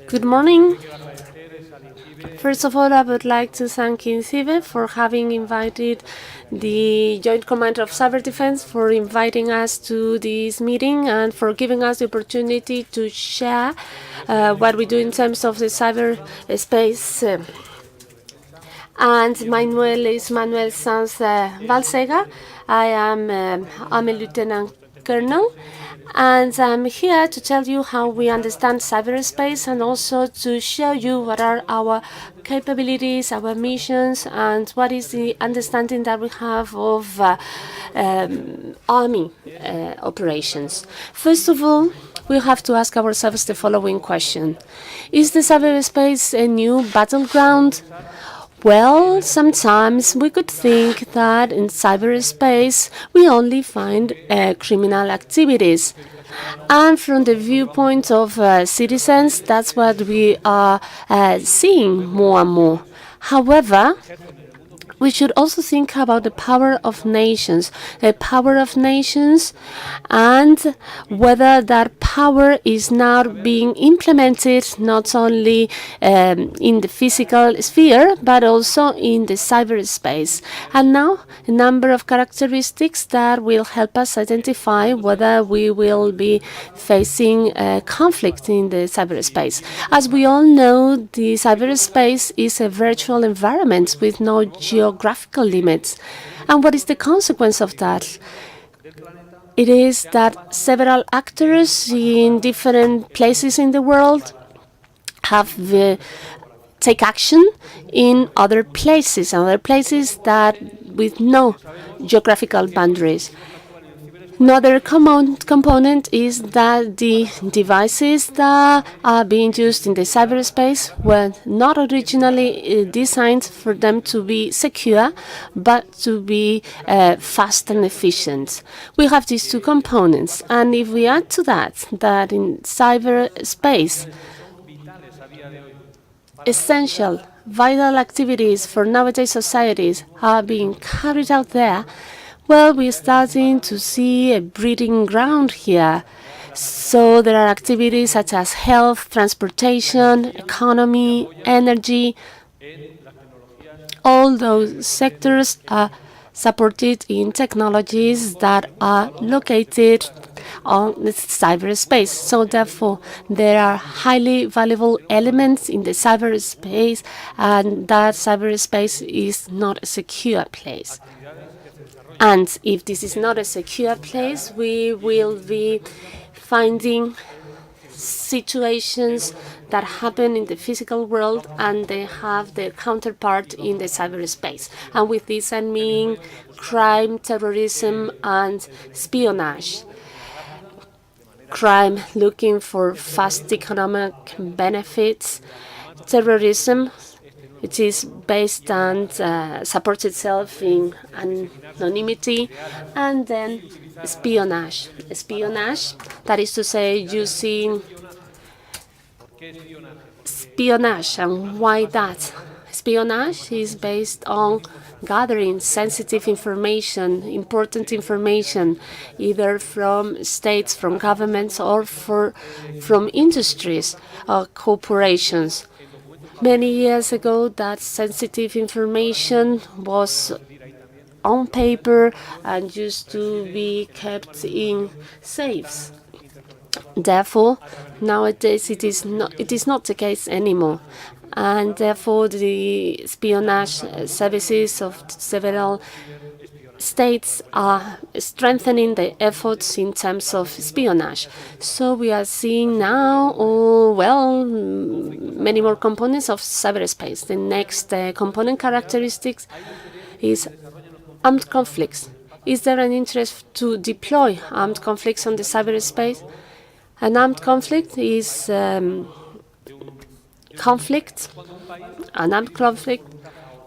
Good morning. First of all, I would like to thank INCIBE for having invited the Joint Commander of Cyber Defense, for inviting us to this meeting and for giving us the opportunity to share what we do in terms of the cyberspace. And my name is Manuel Saz Baselga. I'm a Lieutenant Colonel. And I'm here to tell you how we understand cyberspace and also to show you what are our capabilities, our missions, and what is the understanding that we have of army operations. First of all, we have to ask ourselves the following question. Is the cyberspace a new battleground? Well, sometimes we could think that in cyberspace we only find criminal activities. And from the viewpoint of citizens, that's what we are seeing more and more. However, we should also think about the power of nations, and whether that power is now being implemented not only in the physical sphere, but also in the cyberspace. And now, a number of characteristics that will help us identify whether we will be facing conflict in the cyberspace. As we all know, the cyberspace is a virtual environment with no geographical limits. And what is the consequence of that? It is that several actors in different places in the world have take action in other places that with no geographical boundaries. Another common component is that the devices that are being used in the cyberspace were not originally designed for them to be secure, but to be fast and efficient. We have these two components, and if we add to that in cyberspace, essential, vital activities for nowadays societies are being carried out there, well, we're starting to see a breeding ground here. So there are activities such as health, transportation, economy, energy. All those sectors are supported in technologies that are located on the cyberspace. So therefore, there are highly valuable elements in the cyberspace, and that cyberspace is not a secure place. And if this is not a secure place, we will be finding situations that happen in the physical world and they have their counterpart in the cyberspace. And with this I mean crime, terrorism, and espionage. Crime looking for fast economic benefits. Terrorism, it is based and supports itself in anonymity. And then espionage. Espionage, that is to say, using espionage. And why that? Espionage is based on gathering sensitive information, important information, either from states, from governments, or from industries or corporations. Many years ago, that sensitive information was on paper and used to be kept in safes. Therefore, nowadays it is not the case anymore. And therefore, the espionage services of several states are strengthening the efforts in terms of espionage. So we are seeing now, many more components of cyberspace. The next component characteristics is armed conflicts. Is there an interest to deploy armed conflicts on the cyberspace? An armed conflict is an armed conflict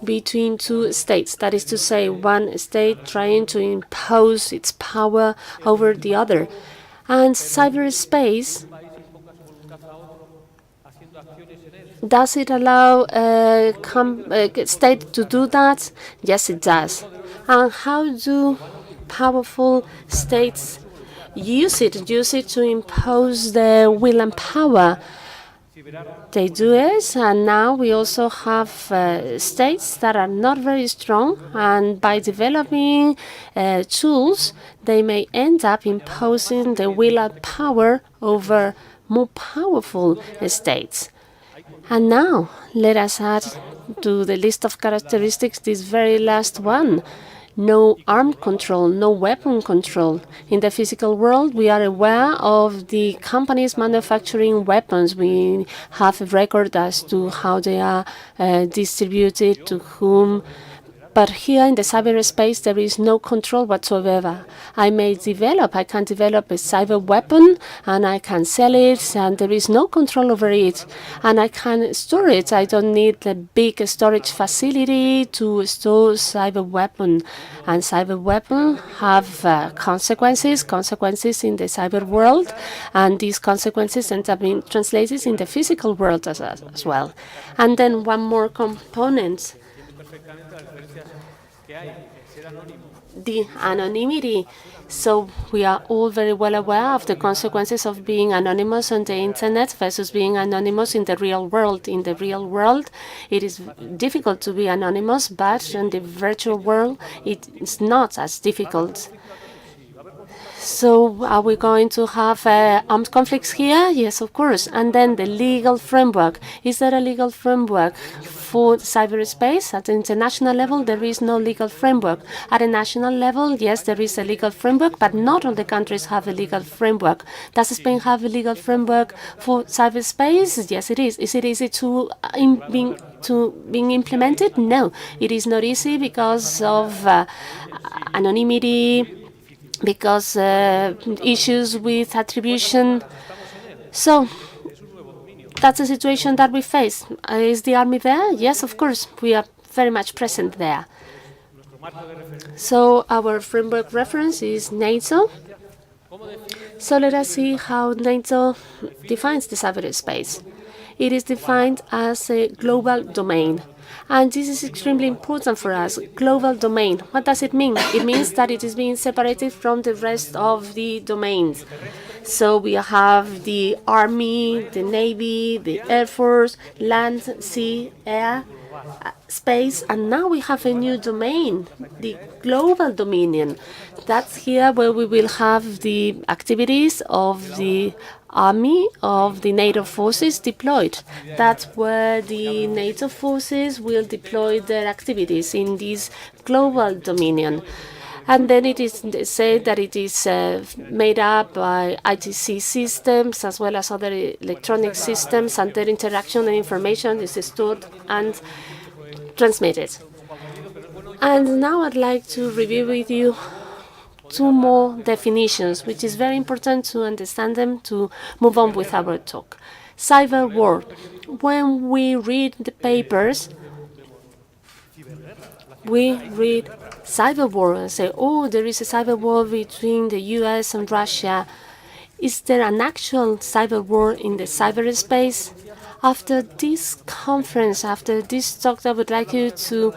between two states. That is to say, one state trying to impose its power over the other. And cyberspace, does it allow a state to do that? Yes, it does. And how do powerful states use it to impose their will and power. They do it, and now we also have states that are not very strong, and by developing tools, they may end up imposing the will and power over more powerful states. And now, let us add to the list of characteristics this very last one. No arm control, no weapon control. In the physical world, we are aware of the companies manufacturing weapons. We have a record as to how they are distributed, to whom. But here in the cyberspace, there is no control whatsoever. I can develop a cyber weapon, and I can sell it, and there is no control over it. And I can store it. I don't need a big storage facility to store cyber weapon. And cyber weapon have consequences in the cyber world, and these consequences end up being translated in the physical world as well. And then one more component, the anonymity. So we are all very well aware of the consequences of being anonymous on the internet versus being anonymous in the real world. In the real world, it is difficult to be anonymous, but in the virtual world, it is not as difficult. So are we going to have armed conflicts here? Yes, of course. And then the legal framework. Is there a legal framework for cyberspace? At the international level, there is no legal framework. At a national level, yes, there is a legal framework, but not all the countries have a legal framework. Does Spain have a legal framework for cyberspace? Yes, it is. Is it easy to being implemented? No, it is not easy because of anonymity, because issues with attribution. So that's a situation that we face. Is the army there? Yes, of course. We are very much present there. So our framework reference is NATO. So let us see how NATO defines the cyberspace. It is defined as a global domain. And this is extremely important for us. Global domain. What does it mean? It means that it is being separated from the rest of the domains. So we have the Army, the Navy, the Air Force, land, sea, air, space, and now we have a new domain, the global dominion. That's here where we will have the activities of the army, of the NATO forces deployed. That's where the NATO forces will deploy their activities in this global dominion. And then it is said that it is made up by ITC systems as well as other electronic systems, and their interaction and information is stored and transmitted. And now I'd like to review with you two more definitions, which is very important to understand them to move on with our talk. Cyber war. When we read the papers, we read cyber war and say, oh, there is a cyber war between the US and Russia. Is there an actual cyber war in the cyberspace? After this conference, after this talk, I would like you to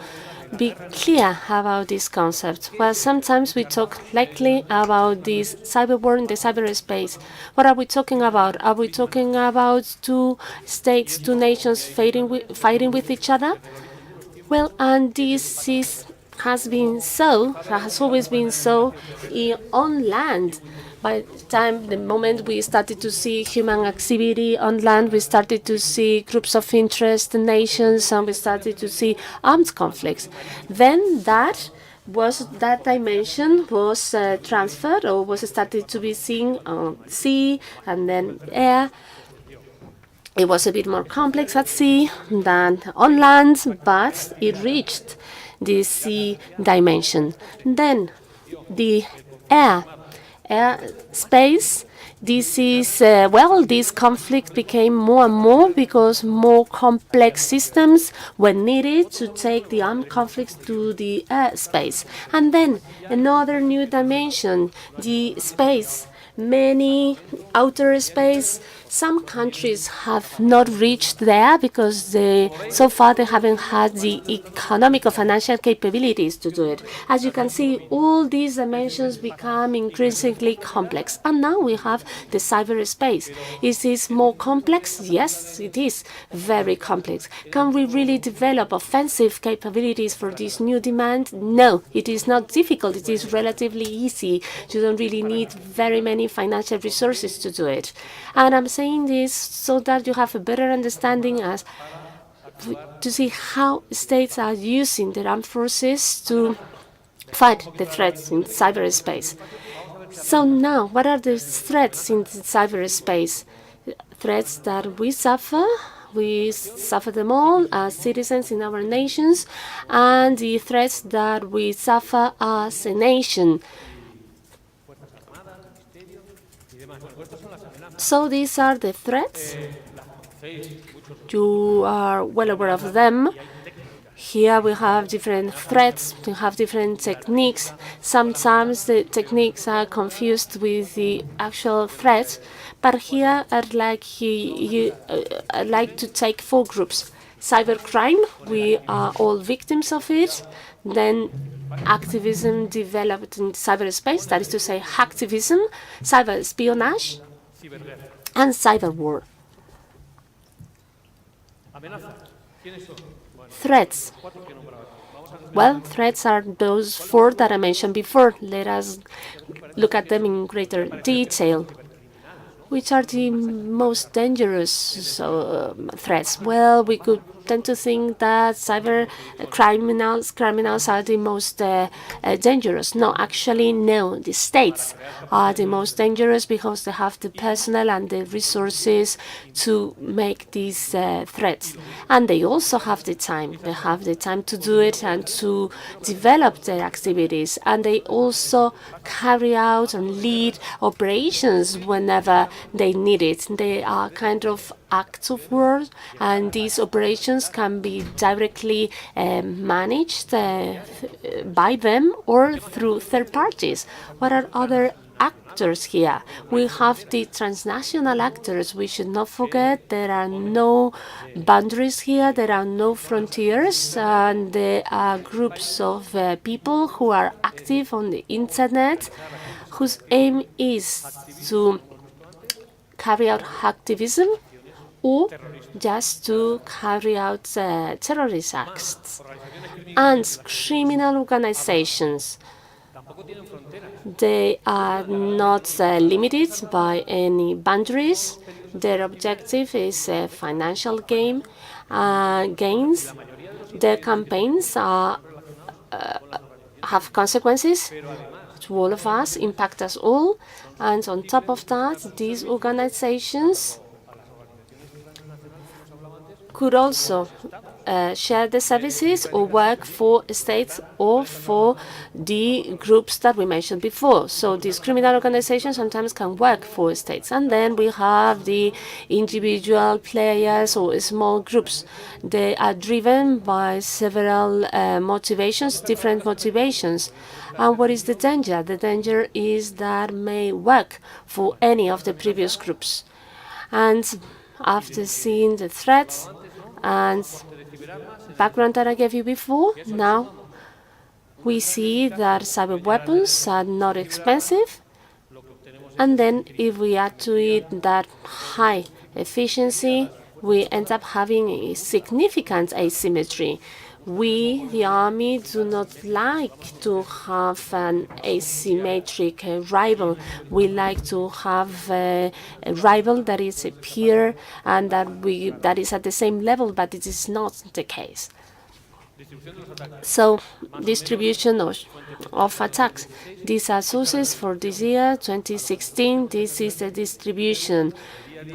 be clear about this concept. Well, sometimes we talk lightly about this cyber war in the cyberspace. What are we talking about? Are we talking about two states, two nations fighting with each other? Well, and this has always been so on land. By the moment we started to see human activity on land, we started to see groups of interest, nations, and we started to see armed conflicts. Then that dimension was transferred, or was started to be seen on sea and then air. It was a bit more complex at sea than on land, but it reached the sea dimension. Then the space, this conflict became more and more because more complex systems were needed to take the armed conflicts to the space. And then another new dimension, the space. Many outer space Some countries have not reached there because so far they haven't had the economic or financial capabilities to do it. As you can see, all these dimensions become increasingly complex. And now we have the cyberspace. Is this more complex? Yes, it is very complex. Can we really develop offensive capabilities for this new demand? No, it is not difficult. It is relatively easy. You don't really need very many financial resources to do it. And I'm saying this so that you have a better understanding to see how states are using their armed forces to fight the threats in cyberspace. So now, what are the threats in cyberspace? Threats that we suffer them all as citizens in our nations, and the threats that we suffer as a nation. So these are the threats. You are well aware of them. Here we have different threats, we have different techniques. Sometimes the techniques are confused with the actual threat, but here I'd like to take 4 groups. Cybercrime, we are all victims of it. Then activism developed in cyberspace, that is to say hacktivism, cyber espionage, and cyber war. Threats. Well, threats are those 4 that I mentioned before. Let us look at them in greater detail. Which are the most dangerous threats? Well, we could tend to think that cyber criminals are the most dangerous. No, actually, no. The states are the most dangerous because they have the personnel and the resources to make these threats. And they also have the time. They have the time to do it and to develop their activities. And they also carry out and lead operations whenever they need it. They are kind of acts of war, and these operations can be directly managed by them or through third parties. What are other actors here? We have the transnational actors. We should not forget there are no boundaries here, there are no frontiers, and there are groups of people who are active on the internet whose aim is to carry out hacktivism or just to carry out terrorist acts. And criminal organizations, they are not limited by any boundaries. Their objective is financial gains. Their campaigns have consequences to all of us, impact us all. And on top of that, these organizations could also share the services or work for states or for the groups that we mentioned before. So these criminal organizations sometimes can work for states. And then we have the individual players or small groups. They are driven by several motivations, different motivations. And what is the danger? The danger is that may work for any of the previous groups. And after seeing the threats and background that I gave you before, now we see that cyber weapons are not expensive. And then if we add to it that high efficiency, we end up having a significant asymmetry. We, the army, do not like to have an asymmetric rival. We like to have a rival that is a peer and that is at the same level, but it is not the case. So, distribution of attacks. These are sources for this year, 2016. This is the distribution.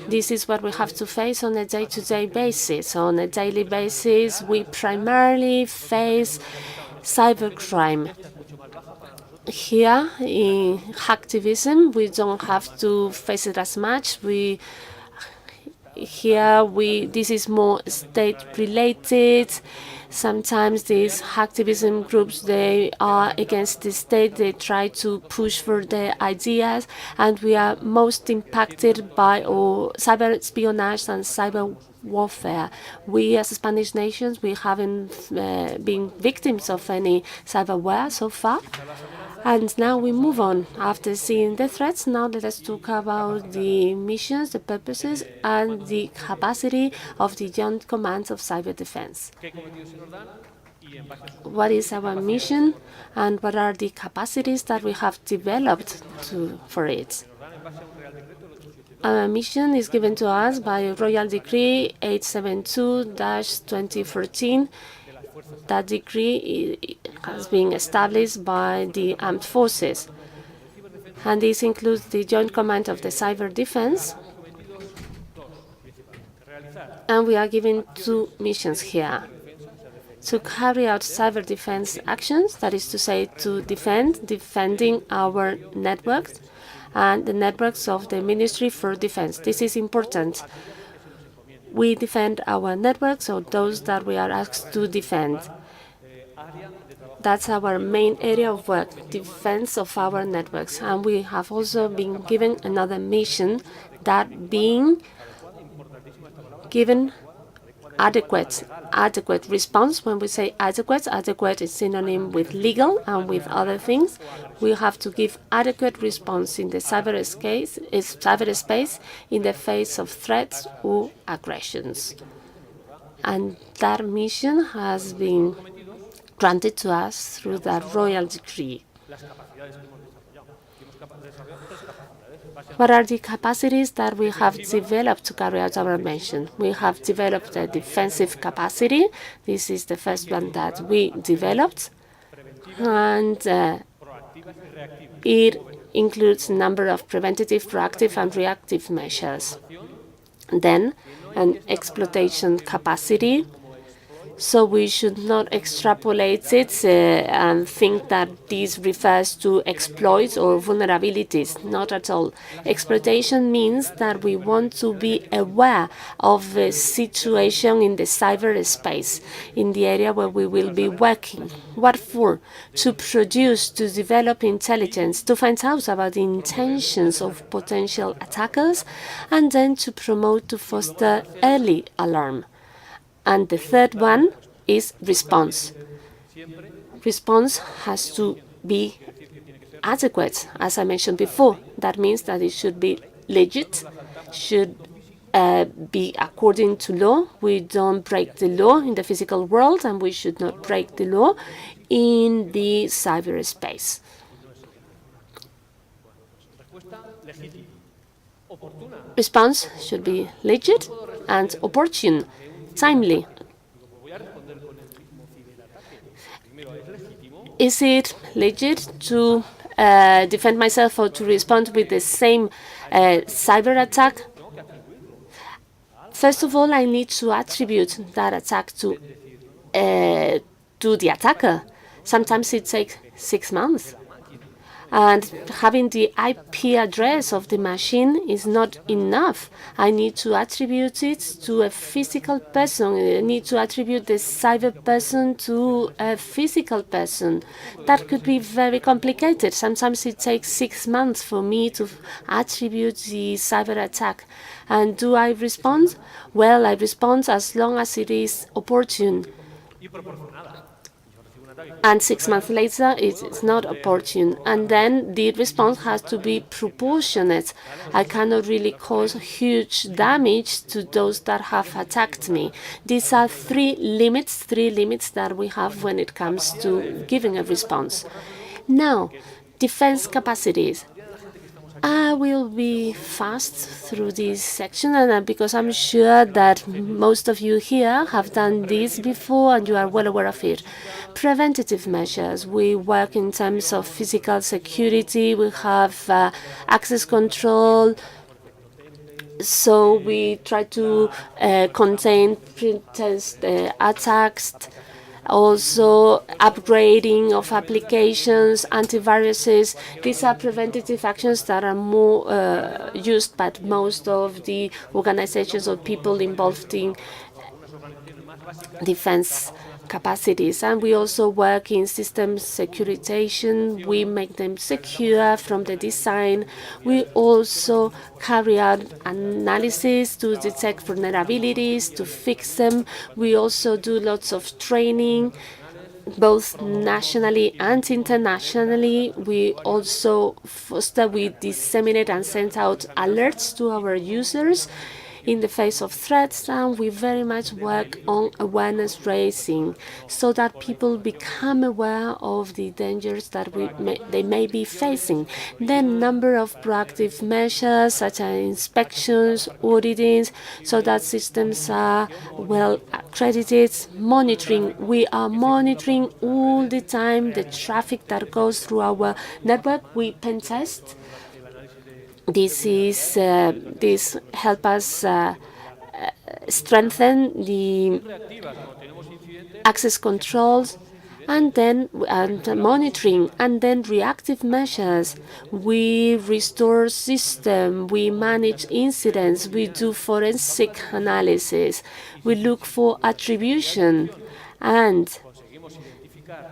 This is what we have to face on a day-to-day basis. On a daily basis, we primarily face cybercrime. Here, in hacktivism, we don't have to face it as much. here this is more state-related. Sometimes these activism groups, they are against the state, they try to push for their ideas, and we are most impacted by cyber espionage and cyber warfare. We as Spanish nations, we haven't been victims of any cyberware so far. And now we move on. After seeing the threats, now let us talk about the missions, the purposes, and the capacity of the Joint Commands of Cyber Defense. What is our mission, and what are the capacities that we have developed for it? Our mission is given to us by Royal Decree 872-2014. That decree has been established by the armed forces, and this includes the Joint Command of the Cyber Defense. And we are given two missions here: to carry out cyber defense actions, that is to say, to defending our networks and the networks of the Ministry for Defense. This is important. We defend our networks, or those that we are asked to defend. That's our main area of work, defense of our networks. And we have also been given another mission, that being given adequate response. When we say adequate is synonym with legal and with other things. We have to give adequate response in the cyberspace in the face of threats or aggressions. And that mission has been granted to us through that royal decree. What are the capacities that we have developed to carry out our mission? We have developed a defensive capacity. This is the first one that we developed, and it includes a number of preventative, proactive, and reactive measures. Then, an exploitation capacity. So we should not extrapolate it and think that this refers to exploits or vulnerabilities. Not at all. Exploitation means that we want to be aware of the situation in the cyberspace, in the area where we will be working. What for? To produce, to develop intelligence, to find out about the intentions of potential attackers, and then to promote, to foster early alarm. And the third one is response. Response has to be adequate, as I mentioned before. That means that it should be legit, should be according to law. We don't break the law in the physical world, and we should not break the law in the cyberspace. Response should be legit and opportune, timely. Is it legit to defend myself or to respond with the same cyber attack? First of all, I need to attribute that attack to the attacker. Sometimes it takes 6 months. And having the IP address of the machine is not enough. I need to attribute it to a physical person. I need to attribute the cyber person to a physical person. That could be very complicated. Sometimes it takes 6 months for me to attribute the cyber attack. And do I respond? Well, I respond as long as it is opportune. And 6 months later, it is not opportune. And then the response has to be proportionate. I cannot really cause huge damage to those that have attacked me. These are three limits that we have when it comes to giving a response. Now, defense capacities. I will be fast through this section, and because I'm sure that most of you here have done this before and you are well aware of it. Preventative measures. We work in terms of physical security. We have access control. So we try to contain attacks. also upgrading of applications, antiviruses. These are preventative actions that are more used by most of the organizations or people involved in defense capacities. And we also work in system securitization. We make them secure from the design. We also carry out analysis to detect vulnerabilities, to fix them. We also do lots of training, both nationally and internationally. We also foster, we disseminate and send out alerts to our users in the face of threats, and we very much work on awareness raising so that people become aware of the dangers that they may be facing. Then number of proactive measures such as inspections, auditings, so that systems are well accredited, monitoring. We are monitoring all the time the traffic that goes through our network. We pen test. This help us strengthen the access controls and monitoring, and then reactive measures. We restore system, we manage incidents, we do forensic analysis, we look for attribution, and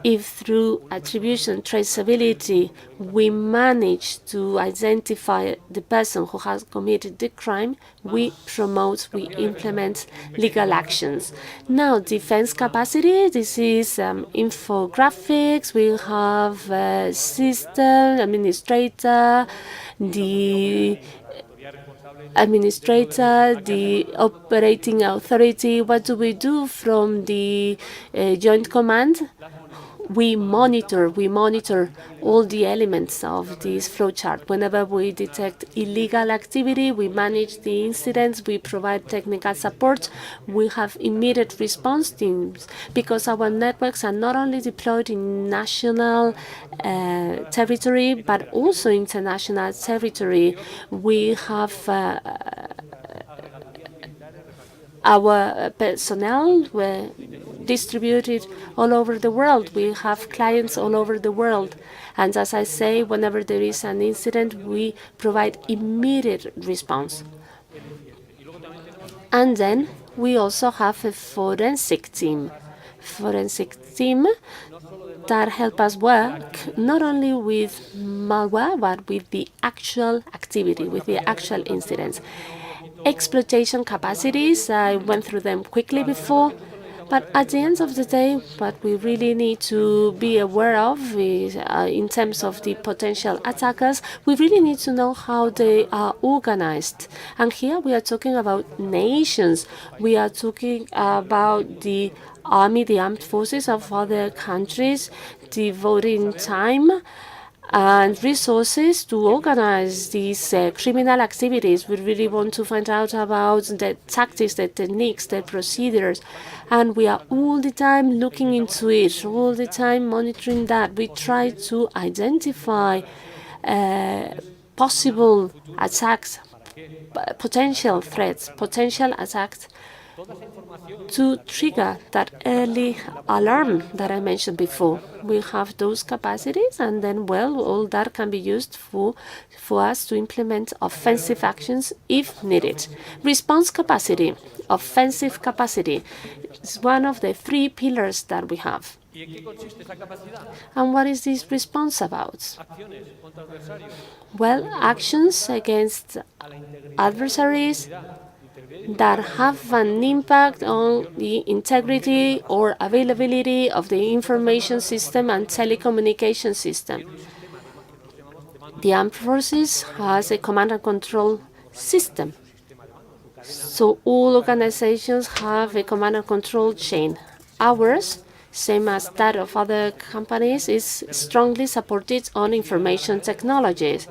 if through attribution traceability we manage to identify the person who has committed the crime, we promote, we implement legal actions. Now, defense capacity, this is infographics. We have a system, administrator, the operating authority. What do we do from the joint command? We monitor all the elements of this flowchart. Whenever we detect illegal activity, we manage the incidents, we provide technical support, we have immediate response teams, because our networks are not only deployed in national territory, but also international territory. We have our personnel were distributed all over the world. We have clients all over the world. And as I say, whenever there is an incident, we provide immediate response. And then we also have a forensic team that help us work not only with malware, but with the actual activity, with the actual incidents. Exploitation capacities, I went through them quickly before, but at the end of the day, what we really need to be aware of is, in terms of the potential attackers, we really need to know how they are organized. And here we are talking about nations. We are talking about the army, the armed forces of other countries, devoting time and resources to organize these criminal activities. We really want to find out about the tactics, the techniques, the procedures, and we are all the time looking into it, all the time monitoring that. We try to identify possible attacks, potential threats, potential attacks, to trigger that early alarm that I mentioned before. We have those capacities, and then, well, all that can be used for us to implement offensive actions if needed. Response capacity, offensive capacity, is one of the three pillars that we have. And what is this response about? Well, actions against adversaries that have an impact on the integrity or availability of the information system and telecommunication system. The armed forces has a command and control system. So all organizations have a command and control chain. Ours, same as that of other companies, is strongly supported on information technologies.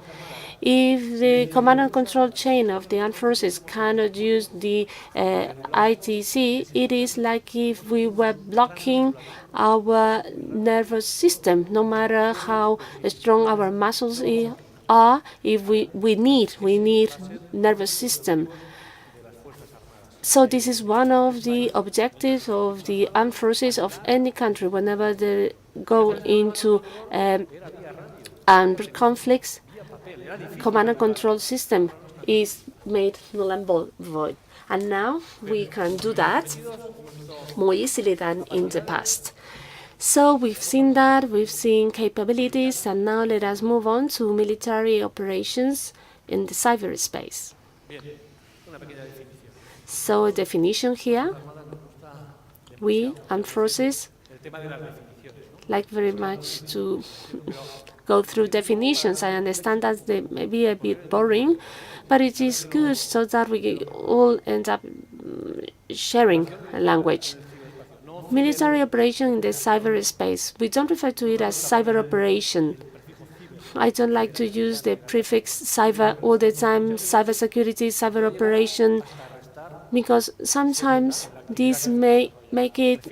If the command and control chain of the armed forces cannot use the ITC, it is like if we were blocking our nervous system. No matter how strong our muscles are, if we need nervous system. So this is one of the objectives of the armed forces of any country. Whenever they go into armed conflicts, command and control system is made null and void. And now we can do that more easily than in the past. So we've seen that, we've seen capabilities, and now let us move on to military operations in the cyberspace. So a definition here. We, armed forces, like very much to go through definitions. I understand that they may be a bit boring, but it is good so that we all end up sharing a language. Military operation in the cyberspace. We don't refer to it as cyber operation. I don't like to use the prefix cyber all the time, cybersecurity, cyber operation, because sometimes this may make it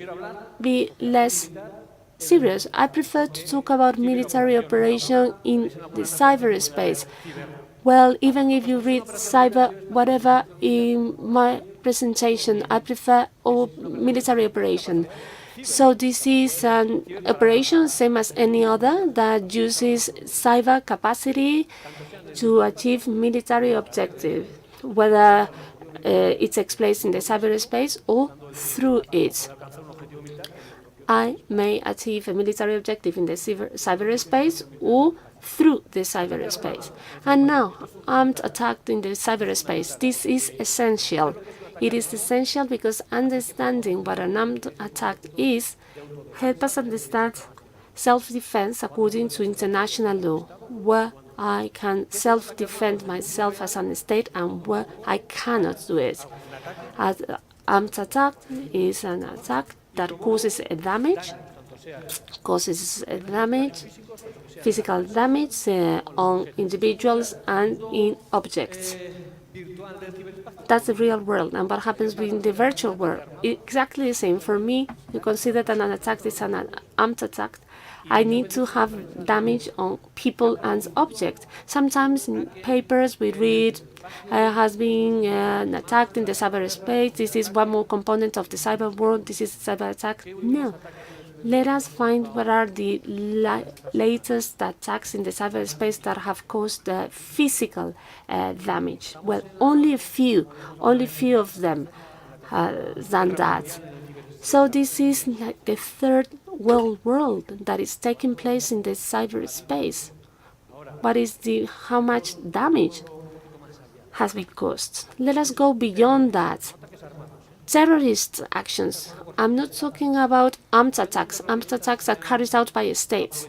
be less serious. I prefer to talk about military operation in the cyberspace. Well, even if you read cyber whatever in my presentation, I prefer military operation. So this is an operation same as any other that uses cyber capacity to achieve military objective, whether it takes place in the cyberspace or through it. I may achieve a military objective in the cyberspace or through the cyberspace. And now, armed attack in the cyberspace. This is essential. It is essential because understanding what an armed attack is helps us understand self-defense according to international law, where I can self-defend myself as a state and where I cannot do it. An armed attack is an attack that causes damage, physical damage on individuals and in objects. That's the real world. And what happens in the virtual world? Exactly the same. For me, you consider that an attack is an armed attack. I need to have damage on people and objects. Sometimes in papers we read has been attacked in the cyberspace. This is one more component of the cyber world. This is cyber attack. No. Let us find what are the latest attacks in the cyberspace that have caused physical damage. Well, only a few of them than that. So this is like the third world that is taking place in the cyberspace. How much damage has been caused? Let us go beyond that. Terrorist actions. I'm not talking about armed attacks. Armed attacks are carried out by states.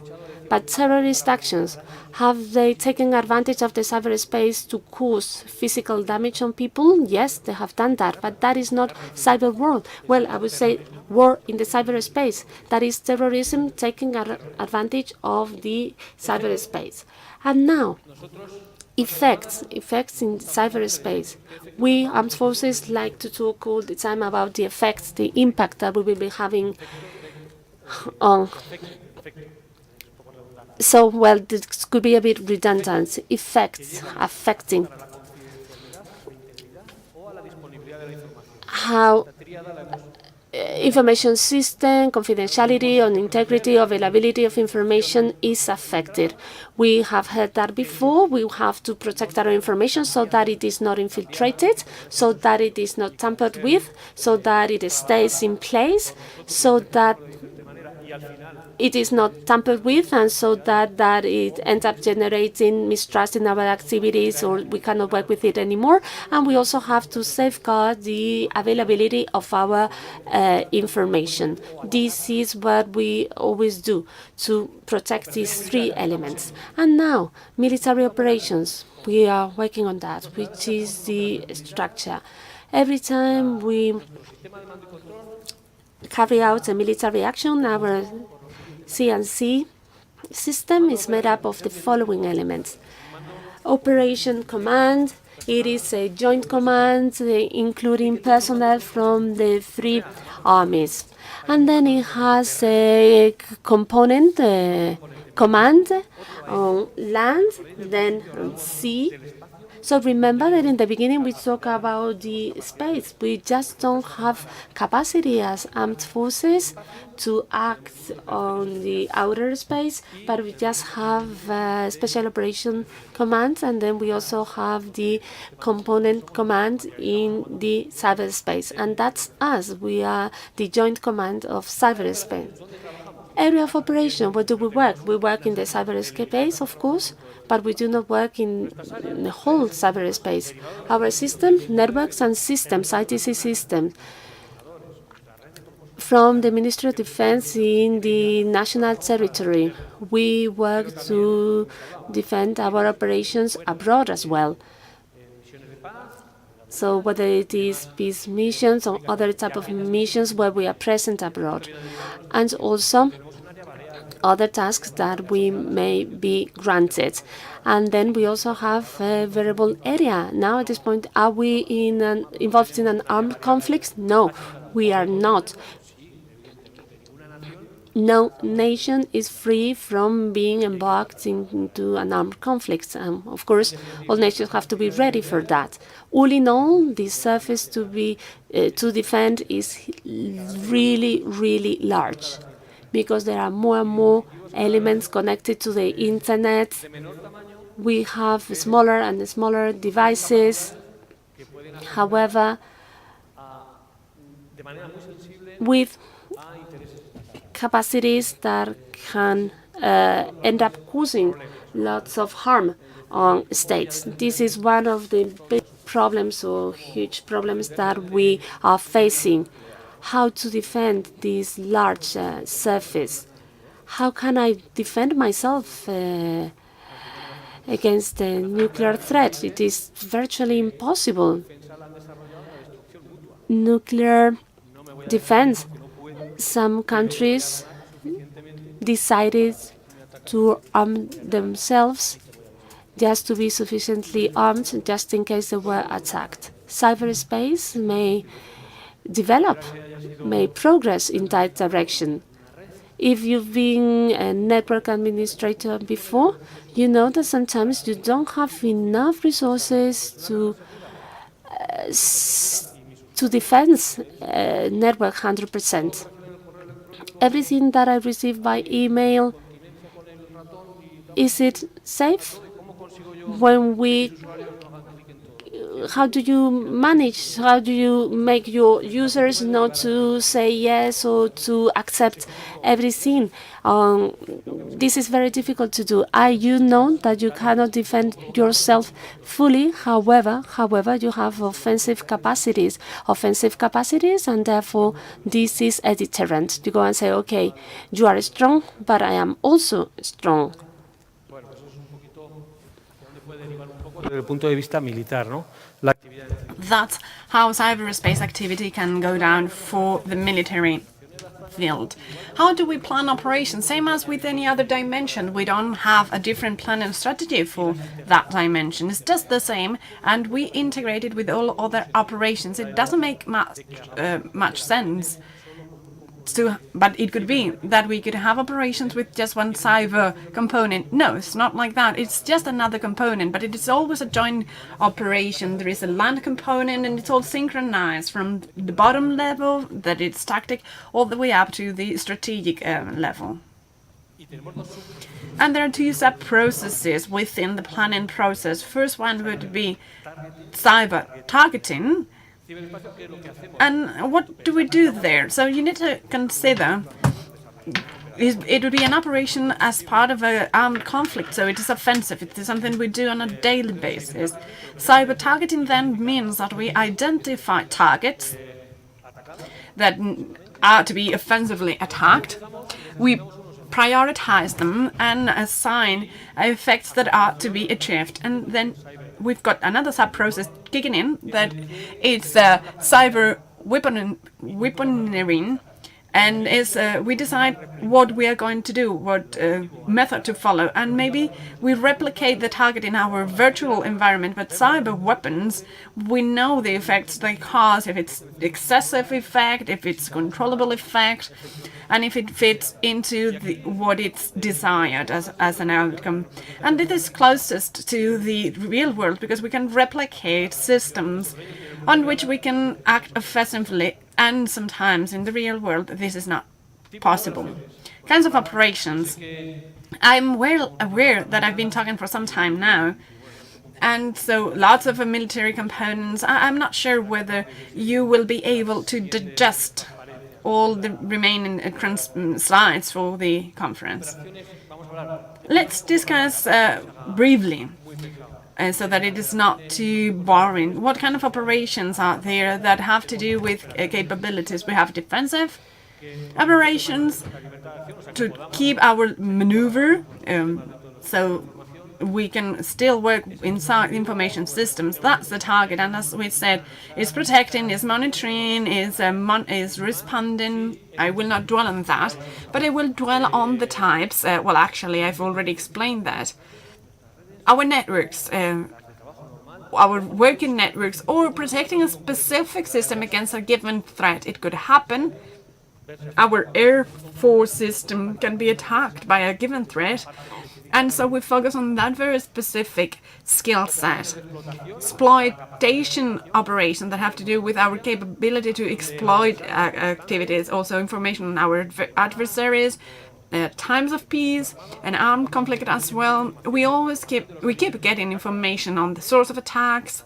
But terrorist actions, have they taken advantage of the cyberspace to cause physical damage on people? Yes, they have done that, but that is not cyber world. Well, I would say war in the cyberspace. That is terrorism taking advantage of the cyberspace. And now, effects in cyberspace. We armed forces like to talk all the time about the effects, the impact that we will be having on. So, well, this could be a bit redundant. Effects affecting how information system, confidentiality, and integrity, availability of information is affected. We have heard that before. We have to protect our information so that it is not infiltrated, so that it is not tampered with, so that it stays in place, so that it is not tampered with, and so that it ends up generating mistrust in our activities, or we cannot work with it anymore. And we also have to safeguard the availability of our information. This is what we always do to protect these three elements. And now, military operations. We are working on that, which is the structure. Every time we carry out a military action, our C&C system is made up of the following elements. Operation command. It is a joint command including personnel from the three armies. And then it has a component command on land, then on sea. So remember that in the beginning we talked about the space. We just don't have capacity as armed forces to act on the outer space, but we just have special operation commands, and then we also have the component command in the cyberspace. And that's us. We are the joint command of cyberspace. Area of operation, where do we work? We work in the cyberspace, of course, but we do not work in the whole cyberspace. Our system, networks and systems, ITC systems, from the Ministry of Defense in the national territory. We work to defend our operations abroad as well. So whether it is peace missions or other type of missions where we are present abroad. And also other tasks that we may be granted. And then we also have a variable area. Now at this point, are we involved in an armed conflict? No, we are not. No nation is free from being embarked into an armed conflict. Of course, all nations have to be ready for that. All in all, the surface to defend is really, really large, because there are more and more elements connected to the internet. We have smaller and smaller devices. However, with capacities that can end up causing lots of harm on states. This is one of the big problems or huge problems that we are facing. How to defend this large surface? How can I defend myself against a nuclear threat? It is virtually impossible. Nuclear defense. Some countries decided to arm themselves just to be sufficiently armed just in case they were attacked. Cyberspace may develop, may progress in that direction. If you've been a network administrator before, you know that sometimes you don't have enough resources to defend network 100%. Everything that I receive by email, is it safe? How do you manage? How do you make your users not to say yes or to accept everything? This is very difficult to do. You know that you cannot defend yourself fully. However, you have offensive capacities, and therefore this is a deterrent. You go and say, okay, you are strong, but I am also strong. That's how cyberspace activity can go down for the military field. How do we plan operations? Same as with any other dimension. We don't have a different plan and strategy for that dimension. It's just the same, and we integrate it with all other operations. It doesn't make much sense. But it could be that we could have operations with just one cyber component. No, it's not like that. It's just another component, but it is always a joint operation. There is a land component, and it's all synchronized from the bottom level, that it's tactic, all the way up to the strategic level. And there are two sub-processes within the planning process. First one would be cyber targeting. And what do we do there? So you need to consider it would be an operation as part of an armed conflict, so it is offensive. It is something we do on a daily basis. Cyber targeting then means that we identify targets that are to be offensively attacked. We prioritize them and assign effects that are to be achieved, and then we've got another sub-process kicking in, that it's cyber weaponering, and we decide what we are going to do, what method to follow, and maybe we replicate the target in our virtual environment. But cyber weapons, we know the effects they cause, if it's excessive effect, if it's controllable effect, and if it fits into what it's desired as an outcome. And it is closest to the real world because we can replicate systems on which we can act offensively. And sometimes in the real world, this is not possible. Kinds of operations. I'm well aware that I've been talking for some time now. And so lots of military components. I'm not sure whether you will be able to digest all the remaining slides for the conference. Let's discuss briefly, so that it is not too boring. What kind of operations are there that have to do with capabilities? We have defensive operations to keep our maneuver, so we can still work inside information systems. That's the target, and as we said, is protecting, is monitoring, is responding. I will not dwell on that, but I will dwell on the types. Well, actually, I've already explained that. Our networks, our working networks, or protecting a specific system against a given threat. It could happen. Our air force system can be attacked by a given threat, and so we focus on that very specific skill set. Exploitation operations that have to do with our capability to exploit activities, also information on our adversaries, times of peace and armed conflict as well. We keep getting information on the source of attacks,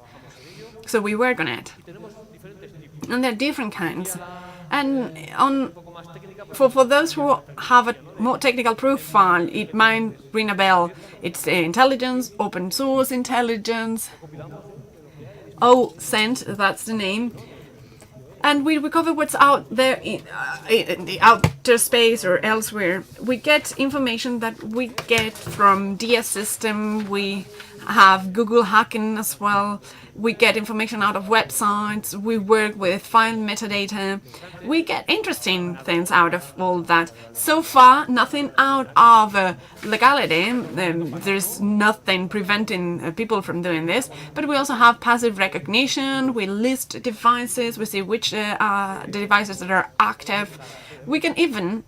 so we work on it. And there are different kinds. And for those who have a more technical profile, it might ring a bell. It's intelligence, open source intelligence. OSINT, that's the name. And we recover what's out there in the outer space or elsewhere. We get information that we get from DS system. We have Google hacking as well. We get information out of websites. We work with file metadata. We get interesting things out of all that. So far, nothing out of legality. There's nothing preventing people from doing this. But we also have passive recognition. We list devices. We see which the devices that are active. We can even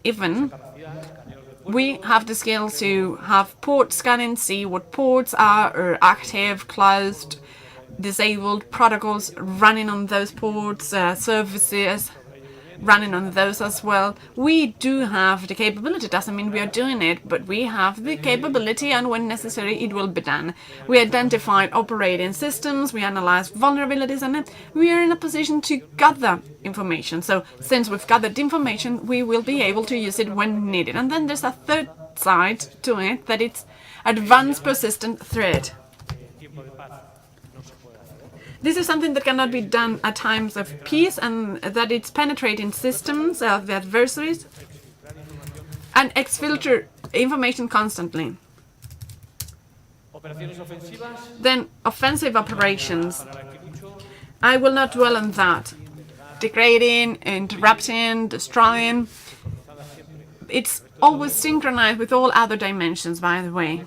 we have the skills to have port scanning, see what ports are active, closed, disabled, protocols running on those ports, services running on those as well. We do have the capability. Doesn't mean we are doing it, but we have the capability, and when necessary it will be done. We identified operating systems, we analyze vulnerabilities, and we are in a position to gather information. So since we've gathered information, we will be able to use it when needed. And then there's a third side to it, that it's advanced persistent threat. This is something that cannot be done at times of peace, and that it's penetrating systems of the adversaries and exfilter information constantly. Then offensive operations. I will not dwell on that. Degrading, interrupting, destroying. It's always synchronized with all other dimensions, by the way.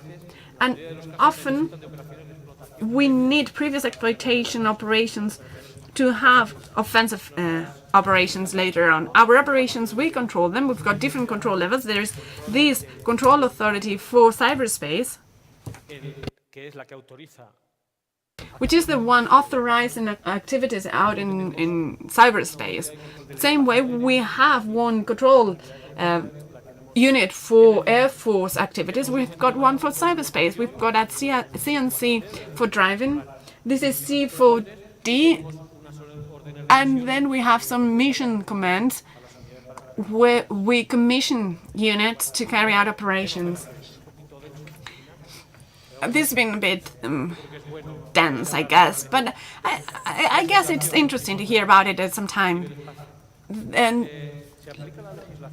And often we need previous exploitation operations to have offensive operations later on. Our operations, we control them. We've got different control levels. There's this control authority for cyberspace, which is the one authorizing activities out in cyberspace. Same way, we have one control unit for Air Force activities. We've got one for cyberspace. We've got at CNC for driving. This is C for D. And then we have some mission commands where we commission units to carry out operations. This has been a bit dense, I guess, but I guess it's interesting to hear about it at some time. And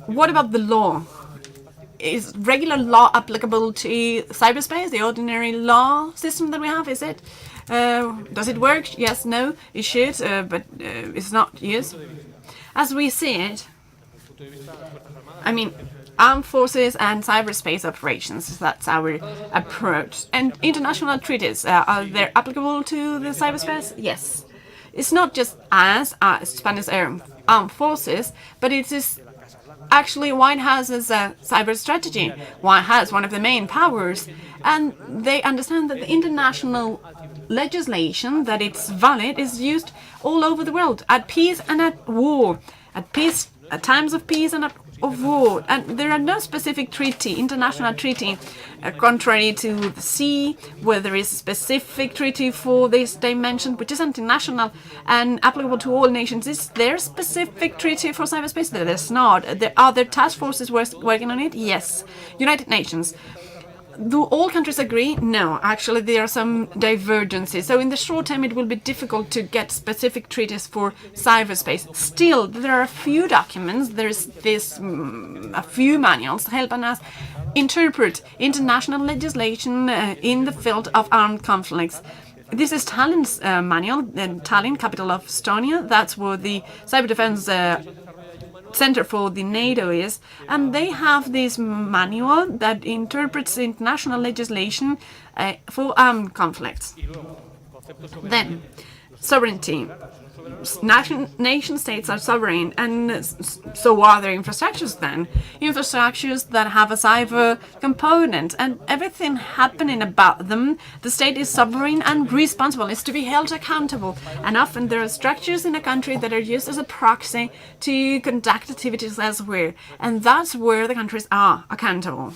what about the law? Is regular law applicable to cyberspace, the ordinary law system that we have? Is it? Does it work? Yes, no, it should, but it's not used. As we see it, I mean, armed forces and cyberspace operations, that's our approach. And international treaties, are they applicable to the cyberspace? Yes. It's not just as Spanish armed forces, but it is actually White House's cyber strategy. White House, one of the main powers, and they understand that the international legislation, that it's valid, is used all over the world, at peace and at war, at peace, at times of peace and of war. And there are no specific treaty, international treaty, contrary to the sea, where there is a specific treaty for this dimension, which is international and applicable to all nations. Is there a specific treaty for cyberspace? There's not. Are there task forces working on it? Yes. United Nations. Do all countries agree? No, actually there are some divergences. So in the short term it will be difficult to get specific treaties for cyberspace. Still, there are a few documents, there's a few manuals helping us interpret international legislation in the field of armed conflicts. This is Tallinn's manual, Tallinn, capital of Estonia. That's where the cyber defense center for the NATO is, and they have this manual that interprets international legislation for armed conflicts. Then, sovereignty. Nation states are sovereign, and so are their infrastructures then. Infrastructures that have a cyber component, and everything happening about them, the state is sovereign and responsible, is to be held accountable. And often there are structures in a country that are used as a proxy to conduct activities elsewhere, and that's where the countries are accountable.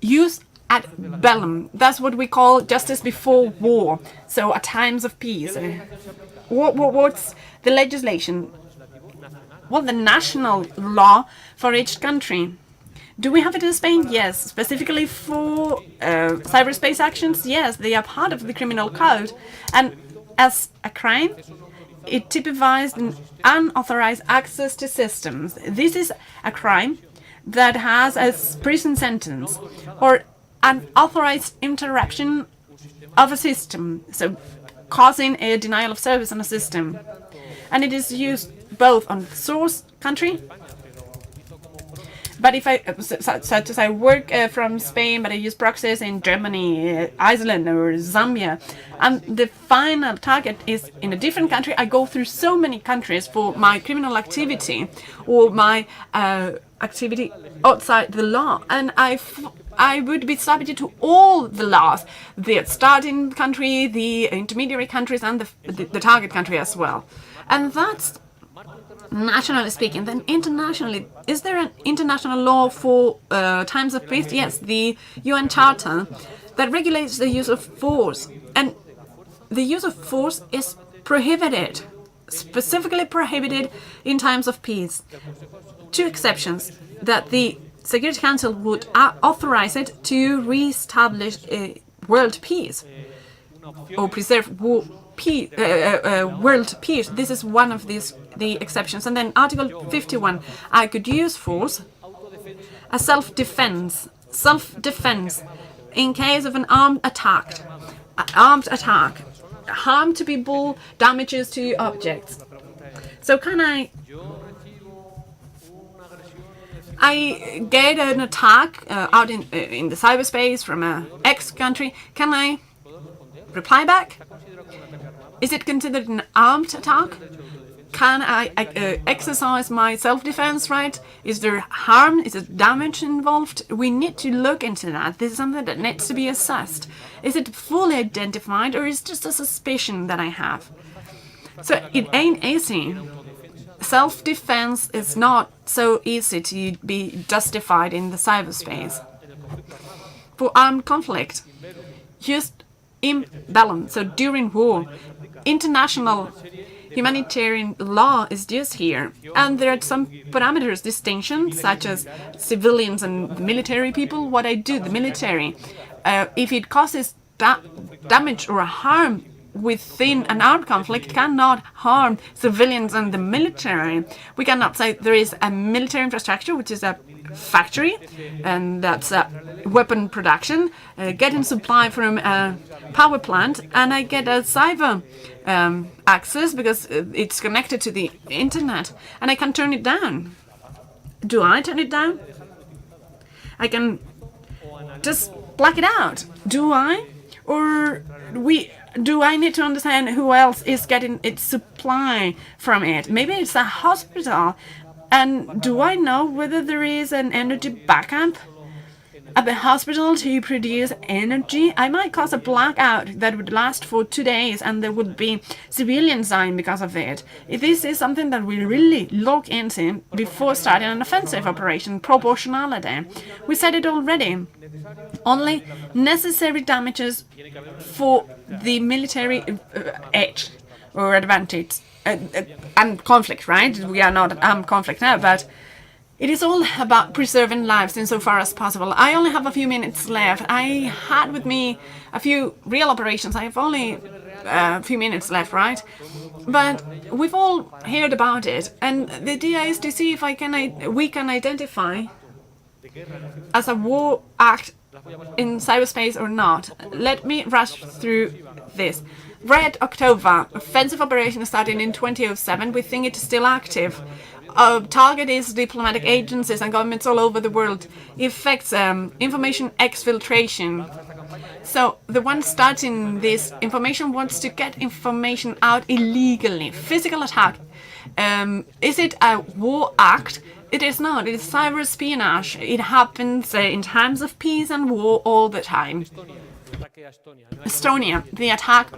Use ad bellum. That's what we call justice before war. So at times of peace. What's the legislation? Well, the national law for each country. Do we have it in Spain? Yes. Specifically for cyberspace actions? Yes. They are part of the criminal code. And as a crime, it typifies an unauthorized access to systems. This is a crime that has a prison sentence or unauthorized interruption of a system, so causing a denial of service on a system. And it is used both on the source country, but if such as I work from Spain, but I use proxies in Germany, Iceland, or Zambia, and the final target is in a different country, I go through so many countries for my criminal activity or my activity outside the law, and I would be subject to all the laws, the starting country, the intermediary countries, and the target country as well. And that's nationally speaking. Then internationally, is there an international law for times of peace? Yes, the UN Charter that regulates the use of force. And the use of force is prohibited, specifically prohibited in times of peace. Two exceptions: that the Security Council would authorize it to re-establish world peace or preserve world peace. This is one of the exceptions. And then Article 51, I could use force as self-defense in case of an armed attack, harm to people, damages to objects. So can I get an attack out in the cyberspace from a X country. Can I reply back? Is it considered an armed attack? Can I exercise my self-defense right? Is there harm? Is there damage involved? We need to look into that. This is something that needs to be assessed. Is it fully identified, or is it just a suspicion that I have? So it ain't easy. Self-defense is not so easy to be justified in the cyberspace. For armed conflict, just in balance, so during war, international humanitarian law is used here. And there are some parameters, distinctions, such as civilians and military people. What I do, the military, if it causes damage or harm within an armed conflict cannot harm civilians and the military. We cannot say there is a military infrastructure, which is a factory, and that's weapon production, getting supply from a power plant, and I get a cyber access because it's connected to the internet, and I can turn it down. Do I turn it down? I can just black it out. Do I? Or do I need to understand who else is getting its supply from it? Maybe it's a hospital. And do I know whether there is an energy backup at the hospital to produce energy? I might cause a blackout that would last for 2 days, and there would be civilians dying because of it. This is something that we really look into before starting an offensive operation. Proportionality. We said it already. Only necessary damages for the military edge or advantage. And conflict, right? We are not conflict now, but it is all about preserving lives insofar as possible. I only have a few minutes left. I had with me a few real operations. I have only a few minutes left, right? But we've all heard about it, and the idea is to see if we can identify as a war act in cyberspace or not. Let me rush through this. Red October, offensive operation starting in 2007. We think it's still active. Target is diplomatic agencies and governments all over the world. Effects information exfiltration. So the one starting this information wants to get information out illegally. Physical attack. Is it a war act? It is not. It is cyber espionage. It happens in times of peace and war all the time. Estonia, the attack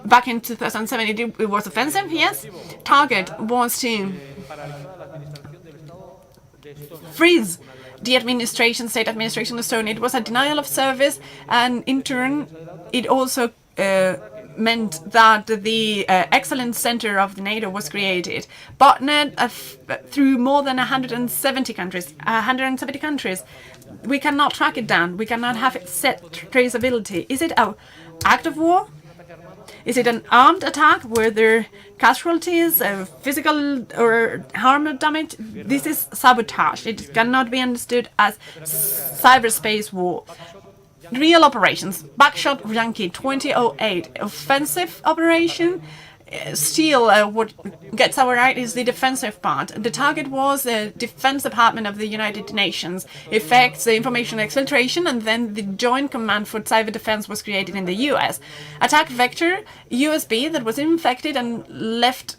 back in 2007, it was offensive, yes. Target was to freeze the state administration of Estonia. It was a denial of service, and in turn, it also meant that the Excellence Center of the NATO was created. Botnet through more than 170 countries. We cannot track it down. We cannot have it set traceability. Is it an act of war? Is it an armed attack where there are casualties, physical or harm or damage? This is sabotage. It cannot be understood as cyberspace war. Real operations. Backshot Yankee 2008. Offensive operation. Still, what gets our eye is the defensive part. The target was the Defense Department of the United Nations. Effects, the information exfiltration, and then the Joint Command for Cyber Defense was created in the US. Attack vector, USB that was infected and left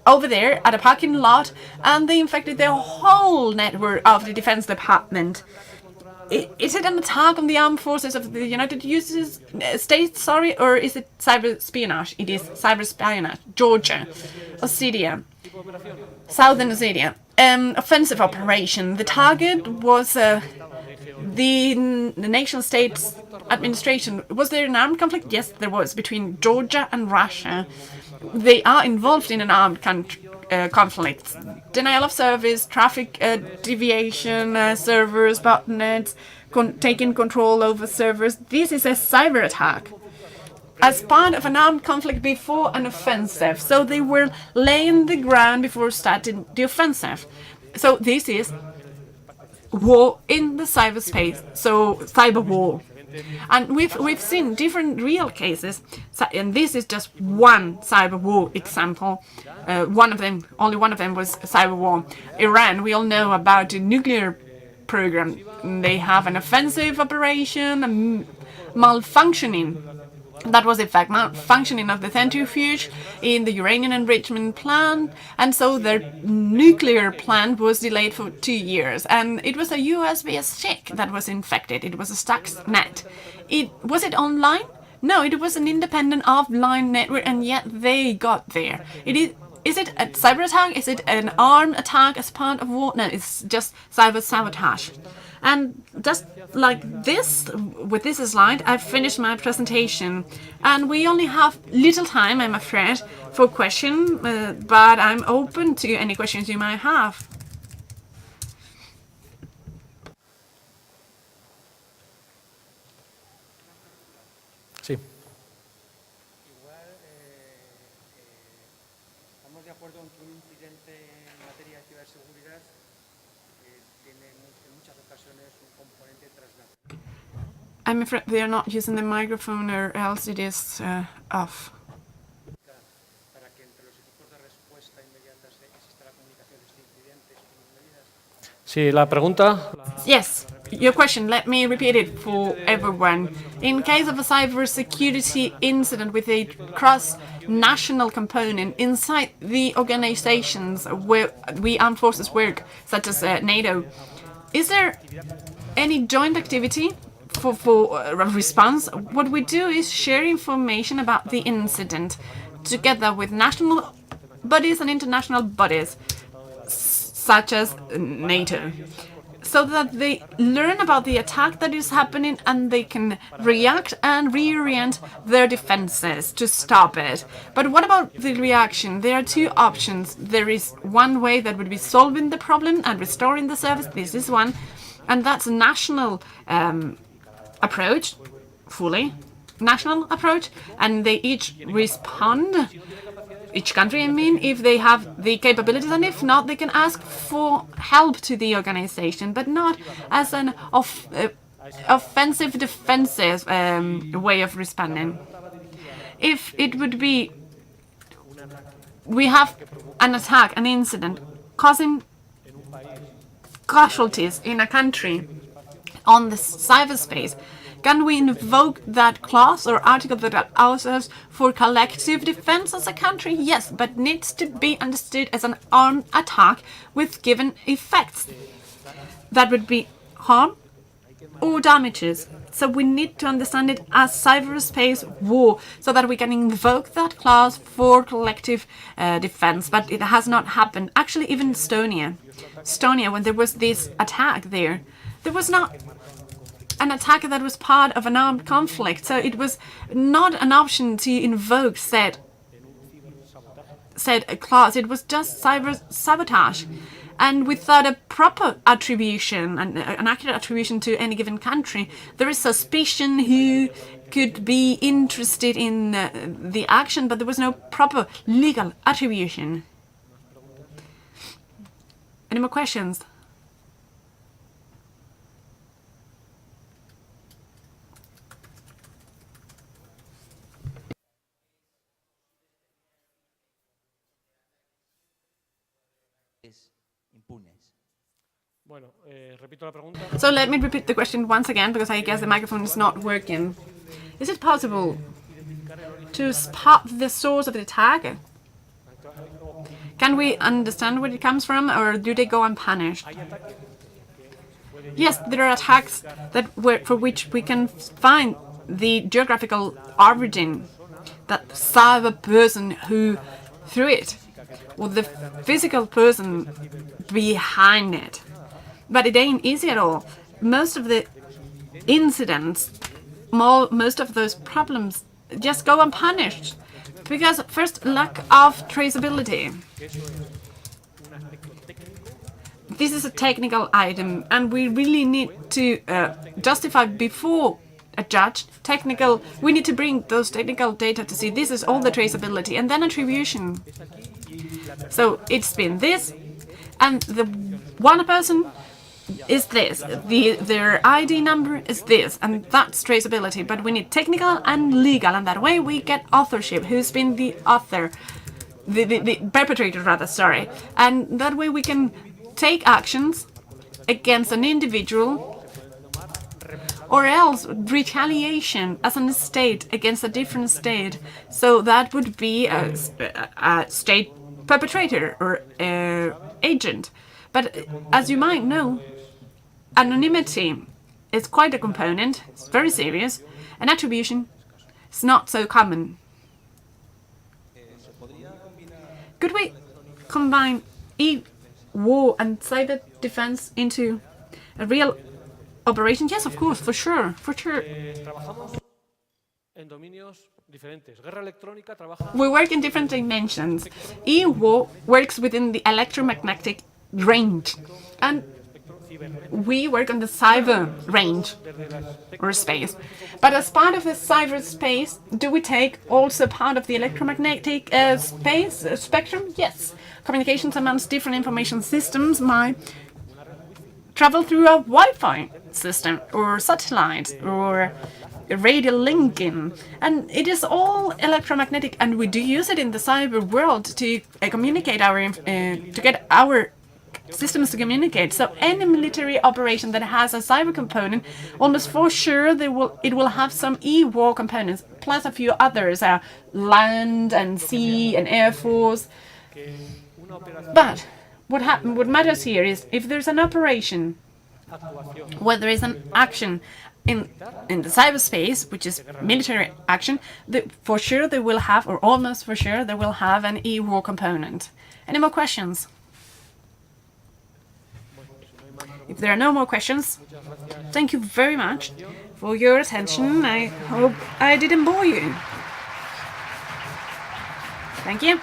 over there at a parking lot, and they infected the whole network of the Defense Department. Is it an attack on the armed forces of the United States, or is it cyber espionage? It is cyber espionage. Georgia, Ossetia, Southern Ossetia. Offensive operation. The target was the nation-state's administration. Was there an armed conflict? Yes, there was, between Georgia and Russia. They are involved in an armed conflicts. Denial of service, traffic deviation, servers, botnets, taking control over servers. This is a cyber attack as part of an armed conflict before an offensive. So they were laying the ground before starting the offensive. So this is war in the cyberspace. So cyber war. And we've seen different real cases, and this is just one cyber war example. Only one of them was cyber war. Iran, we all know about the nuclear program. They have an offensive operation, malfunctioning. That was, in fact, malfunctioning of the centrifuge in the uranium enrichment plant, and so their nuclear plant was delayed for 2 years. And it was a USB stick that was infected. It was a Stuxnet. Was it online? No, it was an independent offline network, and yet they got there. Is it a cyber attack? Is it an armed attack as part of war? No, it's just cyber sabotage. And just like this, with this slide, I've finished my presentation. And we only have little time, I'm afraid, for questions, but I'm open to any questions you might have. Sí. I'm afraid they are not using the microphone, or else it is off. Sí, la pregunta. Yes, your question, let me repeat it for everyone. In case of a cybersecurity incident with a cross-national component inside the organizations where we armed forces work, such as NATO, is there any joint activity for response? What we do is share information about the incident together with national bodies and international bodies, such as NATO, so that they learn about the attack that is happening and they can react and reorient their defenses to stop it. But what about the reaction? There are two options. There is one way that would be solving the problem and restoring the service. This is one, and that's a national approach, fully national approach, and they each respond. Each country, I mean, if they have the capabilities, and if not, they can ask for help to the organization, but not as an offensive defensive way of responding. If it would be, we have an attack, an incident, causing casualties in a country on the cyberspace, can we invoke that clause or article that allows us for collective defense as a country? Yes, but needs to be understood as an armed attack with given effects. That would be harm or damages. So we need to understand it as cyberspace war so that we can invoke that clause for collective defense. But it has not happened. Actually, even Estonia, when there was this attack there was not an attack that was part of an armed conflict, so it was not an option to invoke said clause. It was just cyber sabotage, and without a proper attribution and an accurate attribution to any given country, there is suspicion who could be interested in the action, but there was no proper legal attribution. Any more questions? So let me repeat the question once again, because I guess the microphone is not working. Is it possible to spot the source of the attack? Can we understand where it comes from, or do they go unpunished? Yes, there are attacks for which we can find the geographical origin, that cyber person who threw it, or the physical person behind it. But it ain't easy at all. Most of the incidents, most of those problems just go unpunished. Because first, lack of traceability. This is a technical item, and we really need to justify before a judge we need to bring those technical data to see this is all the traceability, and then attribution. So it's been this, and the one person is this, their ID number is this, and that's traceability. But we need technical and legal, and that way we get authorship, who's been the author, the perpetrator rather, sorry. And that way we can take actions against an individual, or else retaliation as a state against a different state. So that would be a state perpetrator or agent. But as you might know, anonymity is quite a component, it's very serious, and attribution is not so common. Could we combine war and cyber defense into a real operation? Yes, of course, for sure. We work in different dimensions. E-war works within the electromagnetic range, and we work on the cyber range or space. But as part of the cyberspace, do we take also part of the electromagnetic space spectrum? Yes. Communications amongst different information systems might travel through a Wi-Fi system or satellite or radio linking, and it is all electromagnetic, and we do use it in the cyber world to communicate to get our systems to communicate. So any military operation that has a cyber component, almost for sure it will have some e-war components, plus a few others, land and sea and air force. But what matters here is if there's an operation, where there is an action in the cyberspace, which is military action, for sure they will have, or almost for sure, they will have an e-war component. Any more questions? If there are no more questions, thank you very much for your attention. I hope I didn't bore you. Thank you.